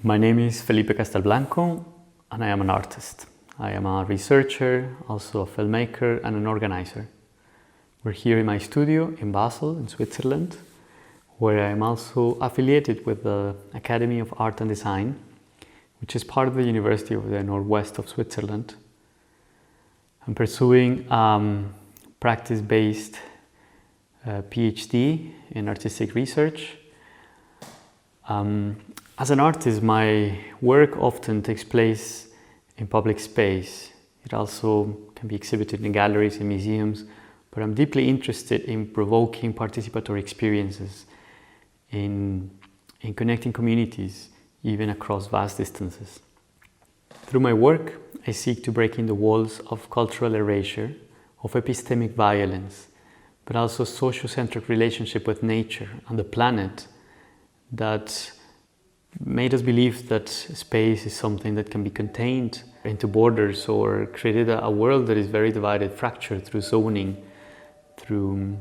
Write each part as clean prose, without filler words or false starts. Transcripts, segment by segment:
My name is Felipe Castelblanco and I am an artist. I am a researcher, also a filmmaker and an organizer. We're here in my studio in Basel, in Switzerland, where I am also affiliated with the Academy of Art and Design, which is part of the University of the Northwest of Switzerland. I'm pursuing practice-based PhD in artistic research. As an artist, my work often takes place in public space. It also can be exhibited in galleries and museums, but I'm deeply interested in provoking participatory experiences, in connecting communities, even across vast distances. Through my work, I seek to break in the walls of cultural erasure, of epistemic violence, but also socio-centric relationship with nature and the planet that made us believe that space is something that can be contained into borders, or created a world that is very divided, fractured through zoning, through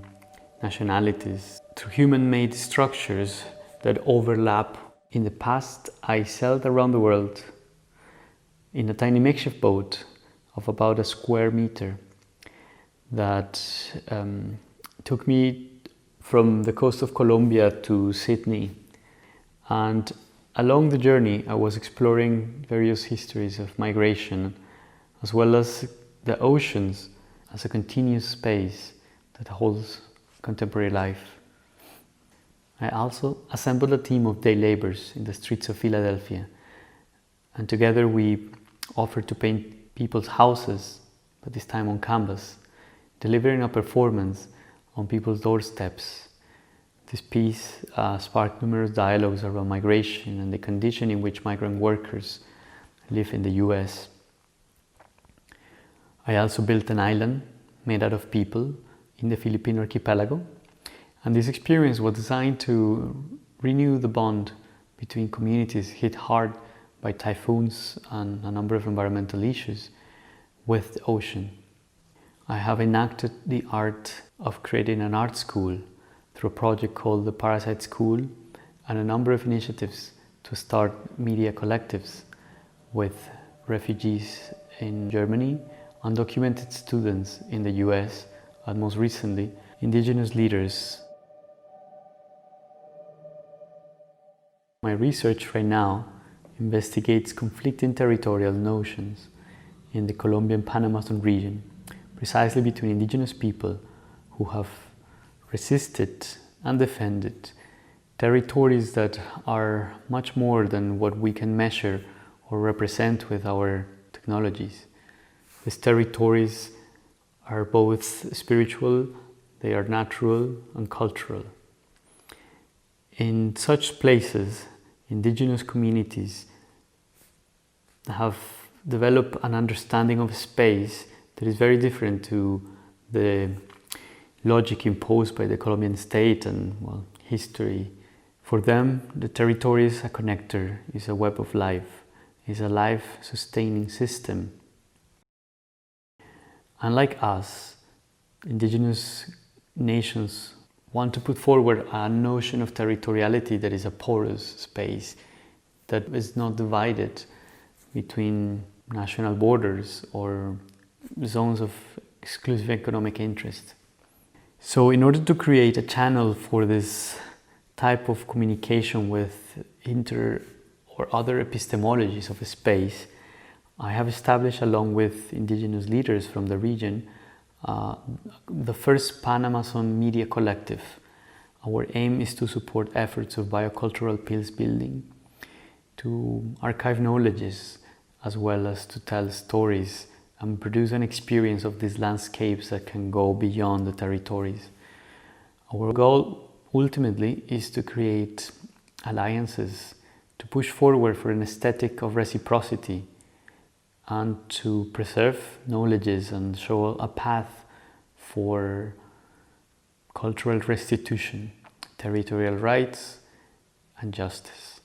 nationalities, through human-made structures that overlap. In the past, I sailed around the world in a tiny makeshift boat of about a square meter that took me from the coast of Colombia to Sydney. And along the journey, I was exploring various histories of migration, as well as the oceans as a continuous space that holds contemporary life. I also assembled a team of day laborers in the streets of Philadelphia, and together we offered to paint people's houses, but this time on canvas, delivering a performance on people's doorsteps. This piece sparked numerous dialogues around migration and the condition in which migrant workers live in the US. I also built an island made out of people in the Philippine archipelago, and this experience was designed to renew the bond between communities hit hard by typhoons and a number of environmental issues with the ocean. I have enacted the art of creating an art school through a project called the Parasite School, and a number of initiatives to start media collectives with refugees in Germany, undocumented students in the US, and most recently, indigenous leaders. My research right now investigates conflicting territorial notions in the Colombian Pan-Amazon region, precisely between indigenous people who have resisted and defended territories that are much more than what we can measure or represent with our technologies. These territories are both spiritual, they are natural and cultural. In such places, indigenous communities have developed an understanding of space that is very different to the logic imposed by the Colombian state and, well, history. For them, the territory is a connector, is a web of life, is a life-sustaining system. Unlike us, indigenous nations want to put forward a notion of territoriality that is a porous space, that is not divided between national borders or zones of exclusive economic interest. So in order to create a channel for this type of communication with inter or other epistemologies of space, I have established, along with indigenous leaders from the region, the first Pan-Amazon Media Collective. Our aim is to support efforts of biocultural peace building, to archive knowledges, as well as to tell stories and produce an experience of these landscapes that can go beyond the territories. Our goal ultimately is to create alliances, to push forward for an aesthetic of reciprocity, and to preserve knowledges and show a path for cultural restitution, territorial rights and justice.